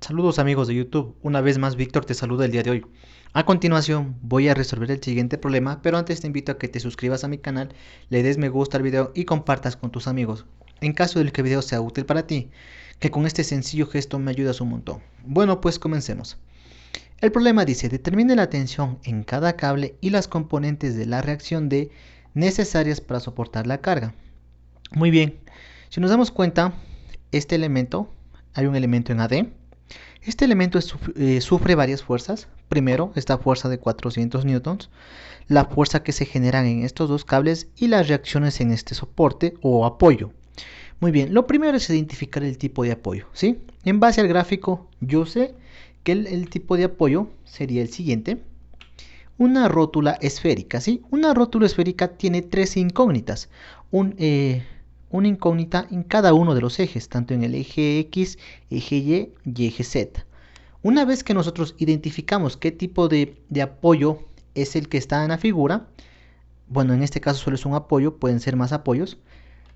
Saludos amigos de YouTube, una vez más Víctor te saluda el día de hoy. A continuación voy a resolver el siguiente problema, pero antes te invito a que te suscribas a mi canal, le des me gusta al video y compartas con tus amigos. En caso de que el video sea útil para ti, que con este sencillo gesto me ayudas un montón. Bueno, pues comencemos. El problema dice, determine la tensión en cada cable y las componentes de la reacción D necesarias para soportar la carga. Muy bien, si nos damos cuenta, este elemento, hay un elemento en AD. Este elemento sufre varias fuerzas. Primero, esta fuerza de 400 newtons, la fuerza que se generan en estos dos cables y las reacciones en este soporte o apoyo. Muy bien, lo primero es identificar el tipo de apoyo, ¿sí? En base al gráfico, yo sé que el tipo de apoyo sería el siguiente. Una rótula esférica, ¿sí? Una rótula esférica tiene tres incógnitas. Una incógnita en cada uno de los ejes, tanto en el eje X, eje Y y eje Z. Una vez que nosotros identificamos qué tipo de apoyo es el que está en la figura, bueno, en este caso solo es un apoyo, pueden ser más apoyos,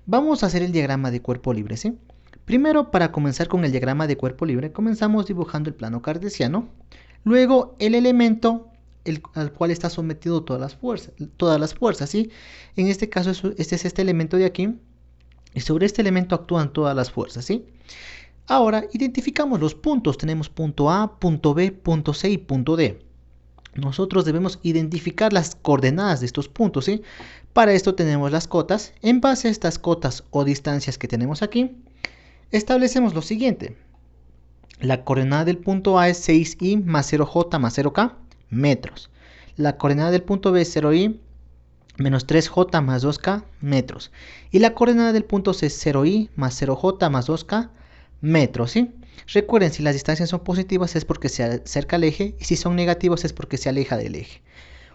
vamos a hacer el diagrama de cuerpo libre, ¿sí? Primero, para comenzar con el diagrama de cuerpo libre, comenzamos dibujando el plano cartesiano, luego el elemento al cual está sometido todas las fuerzas, ¿sí? En este caso, este es este elemento de aquí, y sobre este elemento actúan todas las fuerzas, ¿sí? Ahora identificamos los puntos, tenemos punto A, punto B, punto C y punto D. Nosotros debemos identificar las coordenadas de estos puntos, ¿sí? Para esto tenemos las cotas. En base a estas cotas o distancias que tenemos aquí, establecemos lo siguiente. La coordenada del punto A es 6i más 0j más 0k metros. La coordenada del punto B es 0i menos 3j más 2k metros. Y la coordenada del punto C es 0i más 0j más 2k metros, ¿sí? Recuerden, si las distancias son positivas es porque se acerca al eje y si son negativas es porque se aleja del eje.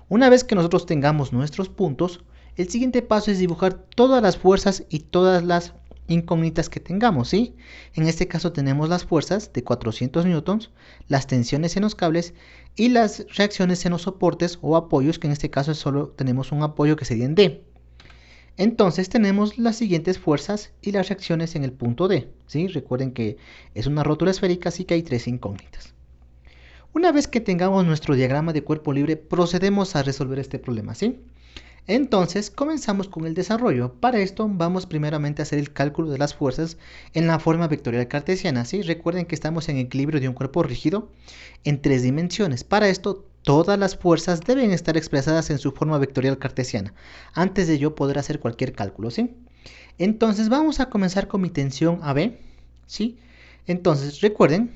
Una vez que nosotros tengamos nuestros puntos, el siguiente paso es dibujar todas las fuerzas y todas las incógnitas que tengamos, ¿sí? En este caso tenemos las fuerzas de 400 newtons, las tensiones en los cables y las reacciones en los soportes o apoyos, que en este caso solo tenemos un apoyo que sería en D. Entonces tenemos las siguientes fuerzas y las reacciones en el punto D, ¿sí? Recuerden que es una rótula esférica, así que hay tres incógnitas. Una vez que tengamos nuestro diagrama de cuerpo libre, procedemos a resolver este problema, ¿sí? Entonces comenzamos con el desarrollo. Para esto vamos primeramente a hacer el cálculo de las fuerzas en la forma vectorial cartesiana, ¿sí? Recuerden que estamos en equilibrio de un cuerpo rígido en tres dimensiones. Para esto todas las fuerzas deben estar expresadas en su forma vectorial cartesiana, antes de yo poder hacer cualquier cálculo, ¿sí? Entonces vamos a comenzar con mi tensión AB, ¿sí? Entonces recuerden,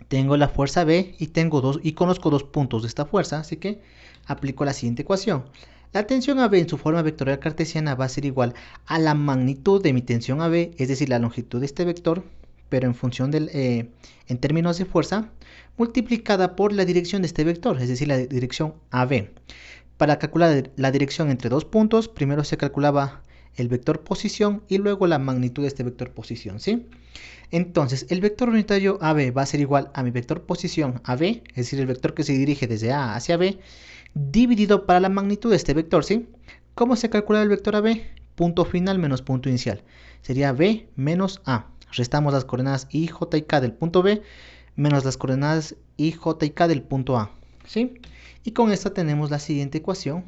tengo la fuerza B y conozco dos puntos de esta fuerza, así que aplico la siguiente ecuación. La tensión AB en su forma vectorial cartesiana va a ser igual a la magnitud de mi tensión AB, es decir, la longitud de este vector, pero en función en términos de fuerza, multiplicada por la dirección de este vector, es decir, la dirección AB. Para calcular la dirección entre dos puntos, primero se calculaba el vector posición y luego la magnitud de este vector posición, ¿sí? Entonces, el vector unitario AB va a ser igual a mi vector posición AB, es decir, el vector que se dirige desde A hacia B, dividido para la magnitud de este vector, ¿sí? ¿Cómo se calcula el vector AB? Punto final menos punto inicial. Sería B menos A. Restamos las coordenadas I, J y K del punto B menos las coordenadas I, J y K del punto A, ¿sí? Y con esto tenemos la siguiente ecuación.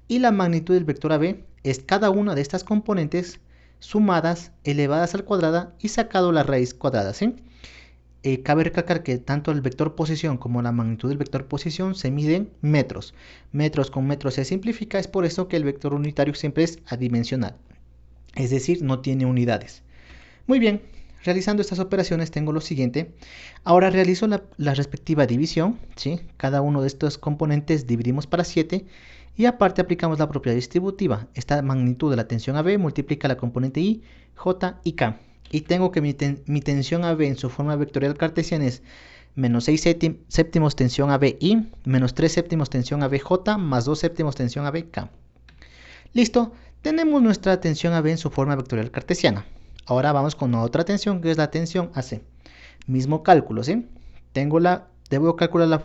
Y la magnitud del vector AB es cada una de estas componentes sumadas, elevadas al cuadrado y sacado la raíz cuadrada, ¿sí? Cabe recalcar que tanto el vector posición como la magnitud del vector posición se miden metros. Metros con metros se simplifica, es por eso que el vector unitario siempre es adimensional, es decir, no tiene unidades. Muy bien, realizando estas operaciones tengo lo siguiente. Ahora realizo la respectiva división, ¿sí? Cada uno de estos componentes dividimos para 7 y aparte aplicamos la propiedad distributiva. Esta magnitud de la tensión AB multiplica la componente I, J y K. Y tengo que mi tensión AB en su forma vectorial cartesiana es menos 6 séptimos tensión ABI, menos 3 séptimos tensión ABJ, más 2 séptimos tensión ABK. Listo, tenemos nuestra tensión AB en su forma vectorial cartesiana. Ahora vamos con otra tensión que es la tensión AC. Mismo cálculo, ¿sí? Debo calcular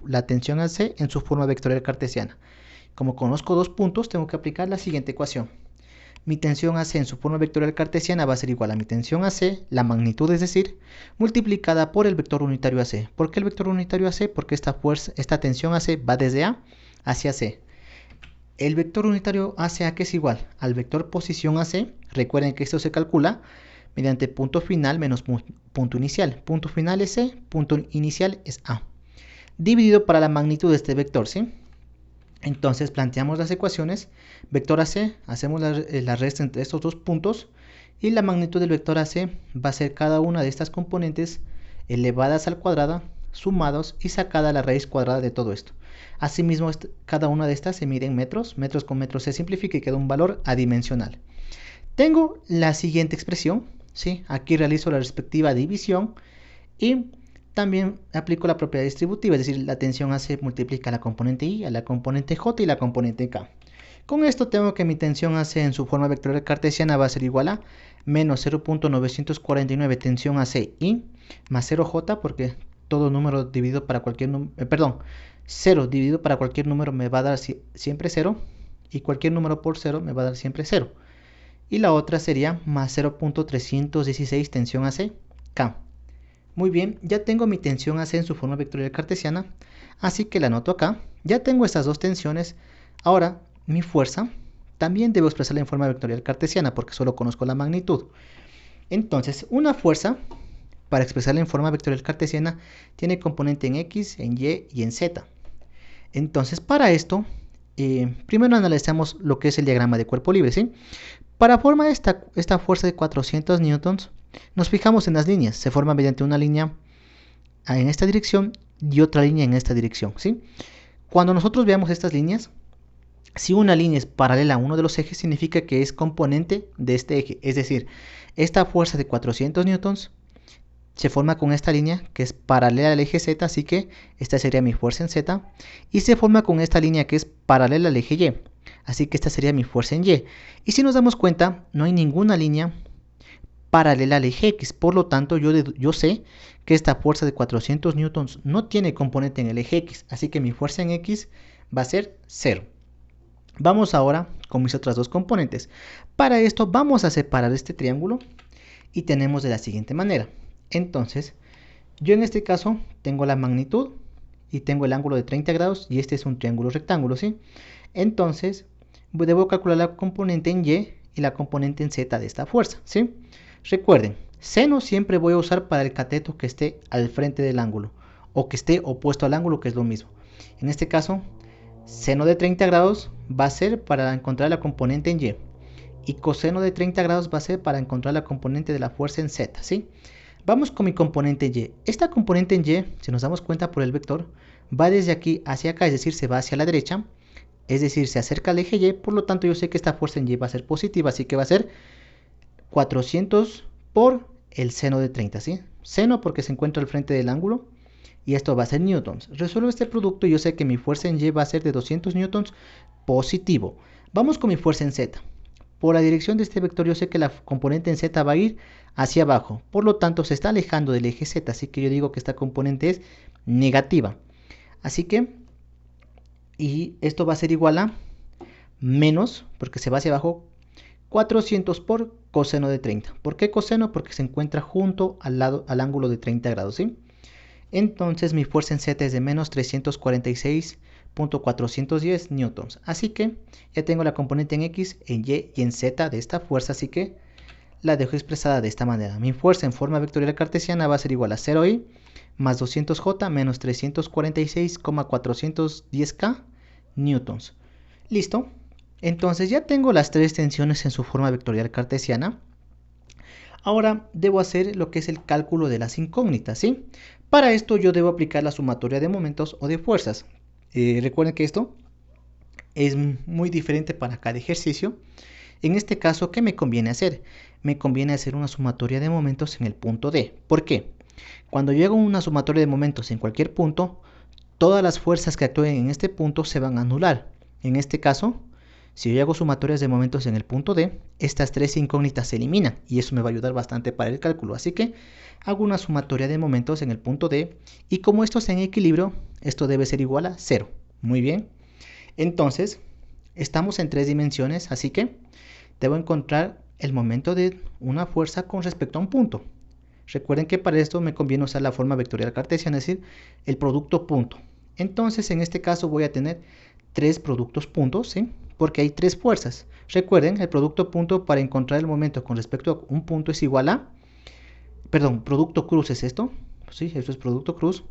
la tensión AC en su forma vectorial cartesiana. Como conozco dos puntos, tengo que aplicar la siguiente ecuación. mi tensión AC en su forma vectorial cartesiana va a ser igual a mi tensión AC, la magnitud es decir, multiplicada por el vector unitario AC. ¿Por qué el vector unitario AC? Porque esta tensión AC va desde A hacia C. El vector unitario AC, que es igual al vector posición AC, recuerden que esto se calcula mediante punto final menos punto inicial. Punto final es C, punto inicial es A. Dividido para la magnitud de este vector, ¿sí? Entonces planteamos las ecuaciones. Vector AC, hacemos la resta entre estos dos puntos. Y la magnitud del vector AC va a ser cada una de estas componentes elevadas al cuadrado, sumados y sacada la raíz cuadrada de todo esto. Asimismo, cada una de estas se mide en metros. Metros con metros se simplifica y queda un valor adimensional. Tengo la siguiente expresión, ¿sí? Aquí realizo la respectiva división y también aplico la propiedad distributiva, es decir, la tensión AC multiplica a la componente I, a la componente J y la componente K. Con esto tengo que mi tensión AC en su forma vectorial cartesiana va a ser igual a menos 0.949 tensión AC I más 0J, porque todo número dividido para cualquier número, 0 dividido para cualquier número me va a dar siempre 0 y cualquier número por 0 me va a dar siempre 0. Y la otra sería más 0.316 tensión AC K. Muy bien, ya tengo mi tensión AC en su forma vectorial cartesiana, así que la anoto acá. Ya tengo estas dos tensiones. Ahora, mi fuerza también debo expresarla en forma vectorial cartesiana porque solo conozco la magnitud. Entonces, una fuerza, para expresarla en forma vectorial cartesiana, tiene componente en X, en Y y en Z. Entonces, para esto, primero analizamos lo que es el diagrama de cuerpo libre, ¿sí? Para formar esta fuerza de 400 newtons, nos fijamos en las líneas. Se forma mediante una línea en esta dirección y otra línea en esta dirección, ¿sí? Cuando nosotros veamos estas líneas, si una línea es paralela a uno de los ejes, significa que es componente de este eje. Es decir, esta fuerza de 400 newtons se forma con esta línea que es paralela al eje Z, así que esta sería mi fuerza en Z. Y se forma con esta línea que es paralela al eje Y, así que esta sería mi fuerza en Y. Y si nos damos cuenta, no hay ninguna línea paralela al eje X, por lo tanto yo sé que esta fuerza de 400 newtons no tiene componente en el eje X, así que mi fuerza en X va a ser 0. Vamos ahora con mis otras dos componentes. Para esto vamos a separar este triángulo y tenemos de la siguiente manera. Entonces, yo en este caso tengo la magnitud y tengo el ángulo de 30 grados y este es un triángulo rectángulo, ¿sí? Entonces, debo calcular la componente en Y y la componente en Z de esta fuerza, ¿sí? Recuerden, seno siempre voy a usar para el cateto que esté al frente del ángulo o que esté opuesto al ángulo, que es lo mismo. En este caso, seno de 30 grados va a ser para encontrar la componente en Y y coseno de 30 grados va a ser para encontrar la componente de la fuerza en Z, ¿sí? Vamos con mi componente en Y. Esta componente en Y, si nos damos cuenta por el vector, va desde aquí hacia acá, es decir, se va hacia la derecha, es decir, se acerca al eje Y, por lo tanto yo sé que esta fuerza en Y va a ser positiva, así que va a ser 400 por el seno de 30, ¿sí? Seno porque se encuentra al frente del ángulo y esto va a ser newtons. Resuelvo este producto y yo sé que mi fuerza en Y va a ser de 200 newtons positivo. Vamos con mi fuerza en Z. Por la dirección de este vector yo sé que la componente en Z va a ir hacia abajo, por lo tanto se está alejando del eje Z, así que yo digo que esta componente es negativa. Así que, y esto va a ser igual a menos, porque se va hacia abajo, 400 por coseno de 30. ¿Por qué coseno? Porque se encuentra junto al ángulo de 30 grados, ¿sí? Entonces mi fuerza en Z es de menos 346.410 newtons. Así que ya tengo la componente en X, en Y y en Z de esta fuerza, así que la dejo expresada de esta manera. Mi fuerza en forma vectorial cartesiana va a ser igual a 0I más 200J menos 346,410K newtons. ¿Listo? Entonces ya tengo las tres tensiones en su forma vectorial cartesiana. Ahora debo hacer lo que es el cálculo de las incógnitas, ¿sí? Para esto yo debo aplicar la sumatoria de momentos o de fuerzas. Recuerden que esto es muy diferente para cada ejercicio. En este caso, ¿qué me conviene hacer? Me conviene hacer una sumatoria de momentos en el punto D. ¿Por qué? Cuando yo hago una sumatoria de momentos en cualquier punto, todas las fuerzas que actúen en este punto se van a anular. En este caso, si yo hago sumatorias de momentos en el punto D, estas tres incógnitas se eliminan y eso me va a ayudar bastante para el cálculo. Así que hago una sumatoria de momentos en el punto D y como esto está en equilibrio, esto debe ser igual a 0. Muy bien. Entonces, estamos en tres dimensiones, así que debo encontrar el momento de una fuerza con respecto a un punto. Recuerden que para esto me conviene usar la forma vectorial cartesiana, es decir, el producto punto. Entonces, en este caso voy a tener tres productos puntos, ¿sí? Porque hay tres fuerzas. Recuerden, el producto punto para encontrar el momento con respecto a un punto es igual a, perdón, producto cruz es esto, ¿sí? Esto es producto cruz.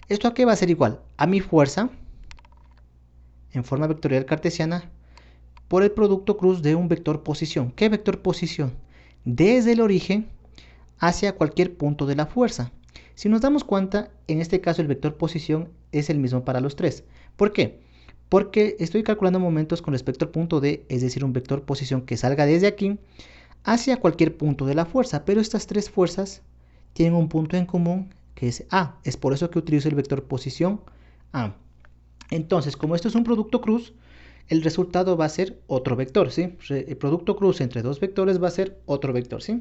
¿Esto a qué va a ser igual? A mi fuerza, en forma vectorial cartesiana, por el producto cruz de un vector posición. ¿Qué vector posición? Desde el origen hacia cualquier punto de la fuerza. Si nos damos cuenta, en este caso el vector posición es el mismo para los tres. ¿Por qué? Porque estoy calculando momentos con respecto al punto D, es decir, un vector posición que salga desde aquí hacia cualquier punto de la fuerza. Pero estas tres fuerzas tienen un punto en común que es A. Es por eso que utilizo el vector posición A. Entonces, como esto es un producto cruz, el resultado va a ser otro vector, ¿sí? El producto cruz entre dos vectores va a ser otro vector, ¿sí?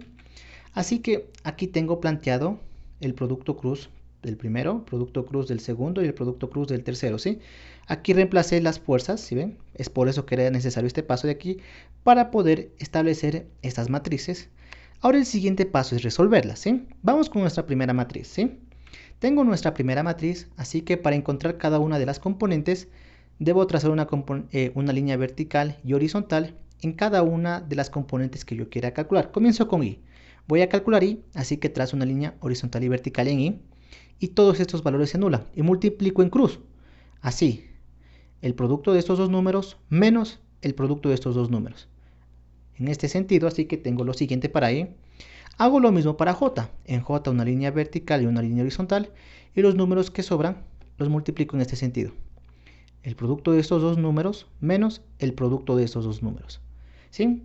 Así que aquí tengo planteado el producto cruz del primero, producto cruz del segundo y el producto cruz del tercero, ¿sí? Aquí reemplacé las fuerzas, ¿sí ven? Es por eso que era necesario este paso de aquí para poder establecer estas matrices. Ahora el siguiente paso es resolverlas, ¿sí? Vamos con nuestra primera matriz, ¿sí? Tengo nuestra primera matriz, así que para encontrar cada una de las componentes, debo trazar una línea vertical y horizontal en cada una de las componentes que yo quiera calcular. Comienzo con Y. Voy a calcular Y, así que trazo una línea horizontal y vertical en Y, y todos estos valores se anulan, y multiplico en cruz. Así, el producto de estos dos números menos el producto de estos dos números. En este sentido, así que tengo lo siguiente para Y. Hago lo mismo para J. En J una línea vertical y una línea horizontal, y los números que sobran los multiplico en este sentido. El producto de estos dos números menos el producto de estos dos números. ¿Sí?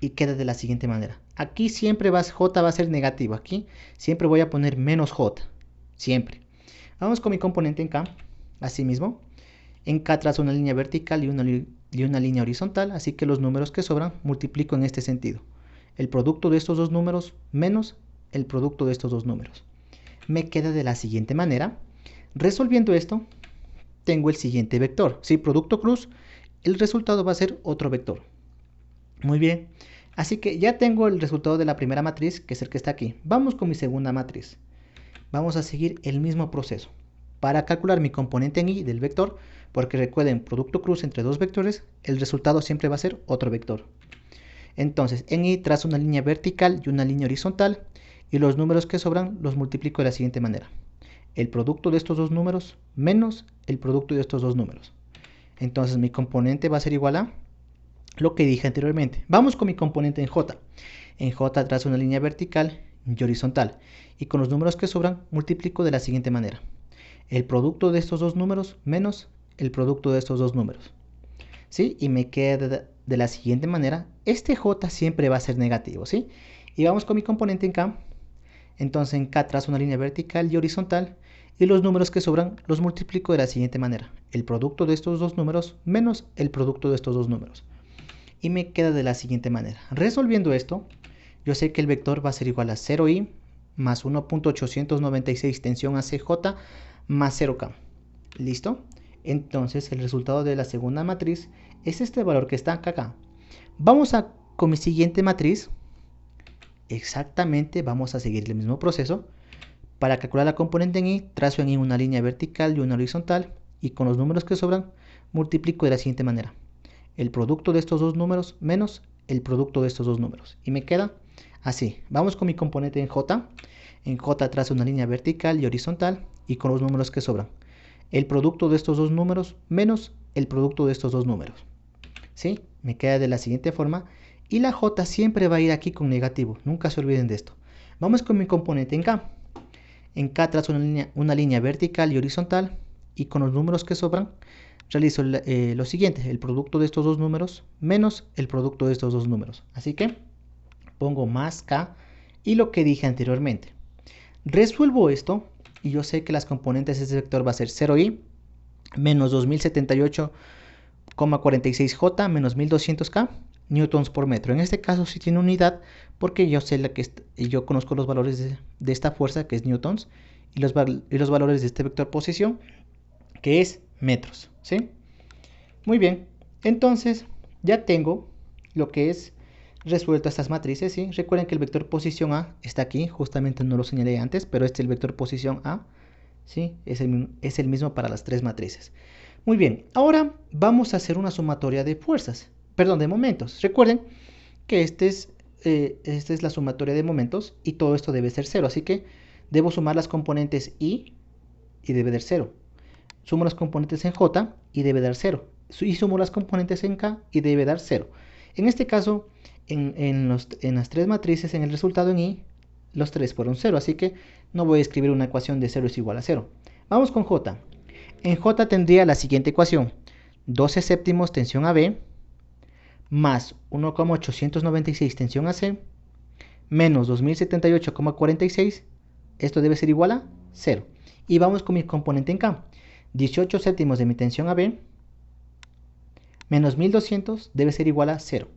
Y queda de la siguiente manera. Aquí siempre J va a ser negativo. Aquí siempre voy a poner menos J. Siempre. Vamos con mi componente en K. Asimismo, en K trazo una línea vertical y una línea horizontal. Así que los números que sobran multiplico en este sentido. El producto de estos dos números menos el producto de estos dos números. Me queda de la siguiente manera. Resolviendo esto, tengo el siguiente vector. Si producto cruz, el resultado va a ser otro vector. Muy bien. Así que ya tengo el resultado de la primera matriz, que es el que está aquí. Vamos con mi segunda matriz. Vamos a seguir el mismo proceso. Para calcular mi componente en Y del vector, porque recuerden, producto cruz entre dos vectores, el resultado siempre va a ser otro vector. Entonces, en Y trazo una línea vertical y una línea horizontal, y los números que sobran los multiplico de la siguiente manera. El producto de estos dos números menos el producto de estos dos números. Entonces, mi componente va a ser igual a lo que dije anteriormente. Vamos con mi componente en J. En J trazo una línea vertical y horizontal, y con los números que sobran multiplico de la siguiente manera. El producto de estos dos números menos el producto de estos dos números. ¿Sí? Y me queda de la siguiente manera. Este J siempre va a ser negativo, ¿sí? Y vamos con mi componente en K. Entonces en K trazo una línea vertical y horizontal, y los números que sobran los multiplico de la siguiente manera. El producto de estos dos números menos el producto de estos dos números. Y me queda de la siguiente manera. Resolviendo esto, yo sé que el vector va a ser igual a 0i más 1.896 tensión a CJ más 0K. ¿Listo? Entonces el resultado de la segunda matriz es este valor que está acá. Vamos con mi siguiente matriz. Exactamente vamos a seguir el mismo proceso. Para calcular la componente en Y, trazo en Y una línea vertical y una horizontal, y con los números que sobran multiplico de la siguiente manera. El producto de estos dos números menos el producto de estos dos números. Y me queda así. Vamos con mi componente en J. En J trazo una línea vertical y horizontal, y con los números que sobran. El producto de estos dos números menos el producto de estos dos números. ¿Sí? Me queda de la siguiente forma. Y la J siempre va a ir aquí con negativo. Nunca se olviden de esto. Vamos con mi componente en K. En K trazo una línea vertical y horizontal, y con los números que sobran realizo lo siguiente. El producto de estos dos números menos el producto de estos dos números. Así que pongo más K y lo que dije anteriormente. Resuelvo esto y yo sé que las componentes de este vector va a ser 0i menos 2078,46j menos 1200k newtons por metro. En este caso sí tiene unidad porque yo sé yo conozco los valores de esta fuerza, que es newtons, y los valores de este vector posición, que es metros, ¿sí? Muy bien, entonces ya tengo lo que es resuelto estas matrices, ¿sí? Recuerden que el vector posición A está aquí, justamente no lo señalé antes, pero este es el vector posición A, ¿sí? Es el mismo para las tres matrices. Muy bien, ahora vamos a hacer una sumatoria de fuerzas, perdón, de momentos. Recuerden que esta es la sumatoria de momentos y todo esto debe ser 0, así que debo sumar las componentes y debe dar 0. Sumo las componentes en J y debe dar 0. Y sumo las componentes en K y debe dar 0. En este caso, en las tres matrices, en el resultado en I, los tres fueron 0, así que no voy a escribir una ecuación de 0 es igual a 0. Vamos con J. En J tendría la siguiente ecuación: 12 séptimos tensión AB más 1,896 tensión AC menos 2078,46. Esto debe ser igual a 0. Y vamos con mi componente en K. 18 séptimos de mi tensión AB menos 1200 debe ser igual a 0.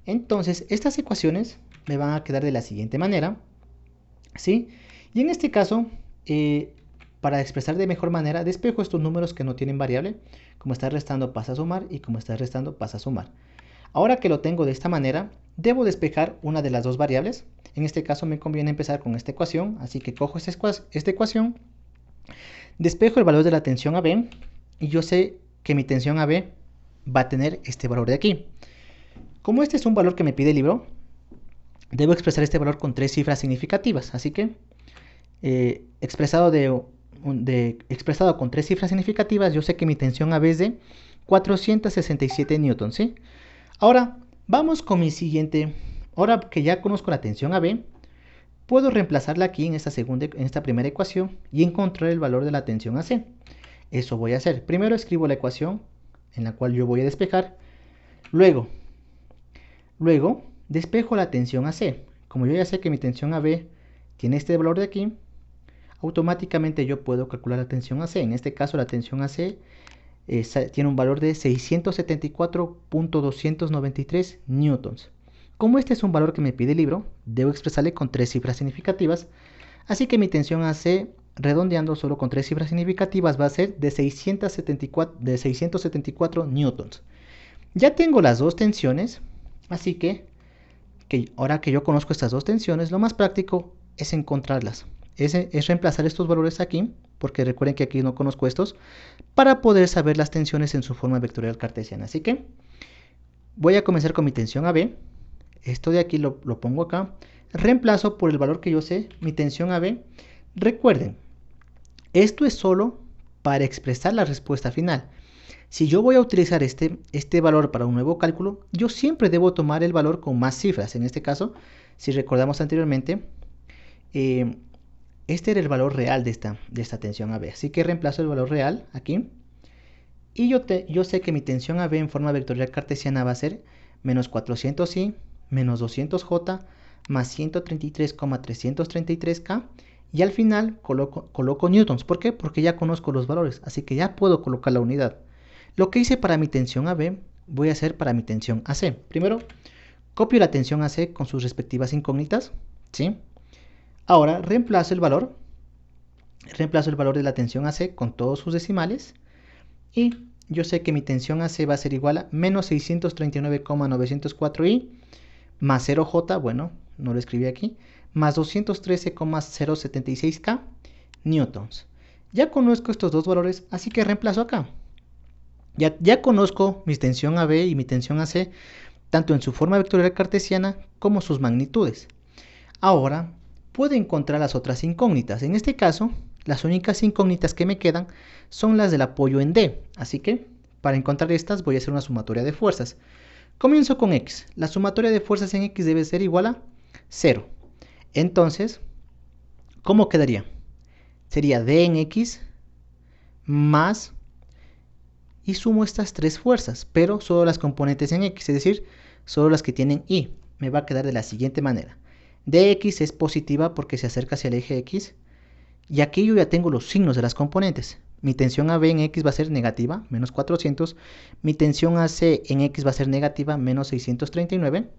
Entonces, estas ecuaciones me van a quedar de la siguiente manera, ¿sí? Y en este caso, para expresar de mejor manera, despejo estos números que no tienen variable. Como está restando pasa a sumar y como está restando pasa a sumar. Ahora que lo tengo de esta manera, debo despejar una de las dos variables. En este caso me conviene empezar con esta ecuación, así que cojo esta ecuación, despejo el valor de la tensión AB y yo sé que mi tensión AB va a tener este valor de aquí. Como este es un valor que me pide el libro, debo expresar este valor con tres cifras significativas, así que expresado con tres cifras significativas, yo sé que mi tensión AB es de 467 newtons, ¿sí? Ahora, vamos con mi siguiente. Ahora que ya conozco la tensión AB, puedo reemplazarla aquí en esta primera ecuación y encontrar el valor de la tensión AC. Eso voy a hacer. Primero escribo la ecuación en la cual yo voy a despejar. Luego despejo la tensión AC. Como yo ya sé que mi tensión AB tiene este valor de aquí, automáticamente yo puedo calcular la tensión AC. En este caso la tensión AC tiene un valor de 674.293 newtons. Como este es un valor que me pide el libro, debo expresarle con tres cifras significativas. Así que mi tensión AC, redondeando solo con tres cifras significativas, va a ser de 674 newtons. Ya tengo las dos tensiones, así que ahora que yo conozco estas dos tensiones, lo más práctico es encontrarlas. Es reemplazar estos valores aquí, porque recuerden que aquí no conozco estos, para poder saber las tensiones en su forma vectorial cartesiana. Así que voy a comenzar con mi tensión AB. Esto de aquí lo pongo acá. Reemplazo por el valor que yo sé, mi tensión AB. Recuerden, esto es solo para expresar la respuesta final. Si yo voy a utilizar este valor para un nuevo cálculo, yo siempre debo tomar el valor con más cifras. En este caso, si recordamos anteriormente, este era el valor real de esta tensión AB. Así que reemplazo el valor real aquí. Y yo sé que mi tensión AB en forma vectorial cartesiana va a ser menos 400i menos 200j más 133,333k. Y al final coloco newtons. ¿Por qué? Porque ya conozco los valores. Así que ya puedo colocar la unidad. Lo que hice para mi tensión AB, voy a hacer para mi tensión AC. Primero, copio la tensión AC con sus respectivas incógnitas, ¿sí? Ahora reemplazo el valor de la tensión AC con todos sus decimales y yo sé que mi tensión AC va a ser igual a menos 639,904i más 0j, bueno, no lo escribí aquí, más 213,076k newtons. Ya conozco estos dos valores, así que reemplazo acá. Ya conozco mi tensión AB y mi tensión AC, tanto en su forma vectorial cartesiana como sus magnitudes. Ahora puedo encontrar las otras incógnitas. En este caso, las únicas incógnitas que me quedan son las del apoyo en D. Así que, para encontrar estas, voy a hacer una sumatoria de fuerzas. Comienzo con X. La sumatoria de fuerzas en X debe ser igual a 0. Entonces, ¿cómo quedaría? Sería D en X más... y sumo estas tres fuerzas, pero solo las componentes en X, es decir, solo las que tienen Y. Me va a quedar de la siguiente manera. Dx es positiva porque se acerca hacia el eje X. Y aquí yo ya tengo los signos de las componentes. Mi tensión AB en X va a ser negativa, menos 400. Mi tensión AC en X va a ser negativa, menos 639.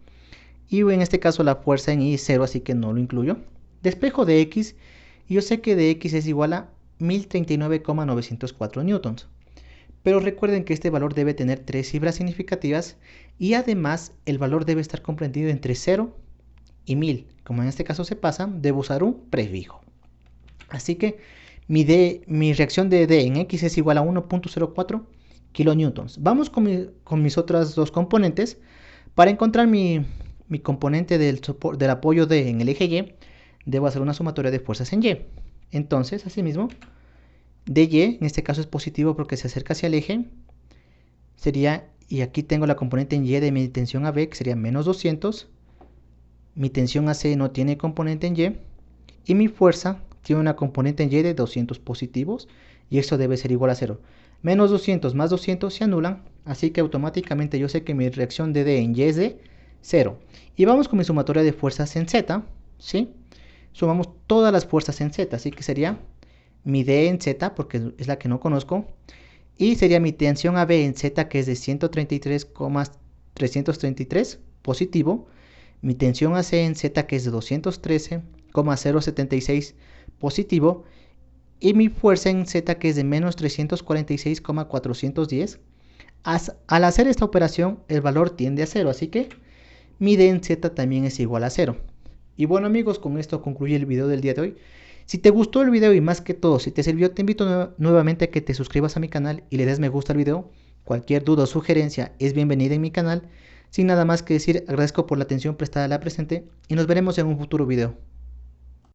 Y en este caso la fuerza en Y es 0, así que no lo incluyo. Despejo de X y yo sé que dx es igual a 1039,904 newtons. pero recuerden que este valor debe tener 3 cifras significativas y además el valor debe estar comprendido entre 0 y 1000. Como en este caso se pasa, debo usar un prefijo. Así que mi reacción de D en X es igual a 1.04 kilonewtons. Vamos con mis otras dos componentes. Para encontrar mi componente del apoyo D en el eje Y, debo hacer una sumatoria de fuerzas en Y. Entonces, asimismo, dy, en este caso es positivo porque se acerca hacia el eje, sería, y aquí tengo la componente en Y de mi tensión AB, que sería menos 200, mi tensión AC no tiene componente en Y mi fuerza tiene una componente en Y de 200 positivos, y esto debe ser igual a 0. Menos 200 más 200 se anulan, así que automáticamente yo sé que mi reacción de D en Y es de 0. Y vamos con mi sumatoria de fuerzas en Z, ¿sí? Sumamos todas las fuerzas en Z, así que sería mi D en Z, porque es la que no conozco, y sería mi tensión AB en Z, que es de 133,333 positivo, mi tensión AC en Z, que es de 213,076 positivo, y mi fuerza en Z, que es de menos 346,410. Al hacer esta operación, el valor tiende a 0, así que mi D en Z también es igual a 0. Y bueno amigos, con esto concluye el video del día de hoy. Si te gustó el video y más que todo, si te sirvió, te invito nuevamente a que te suscribas a mi canal y le des me gusta al video. Cualquier duda o sugerencia es bienvenida en mi canal. Sin nada más que decir, agradezco por la atención prestada a la presente y nos veremos en un futuro video.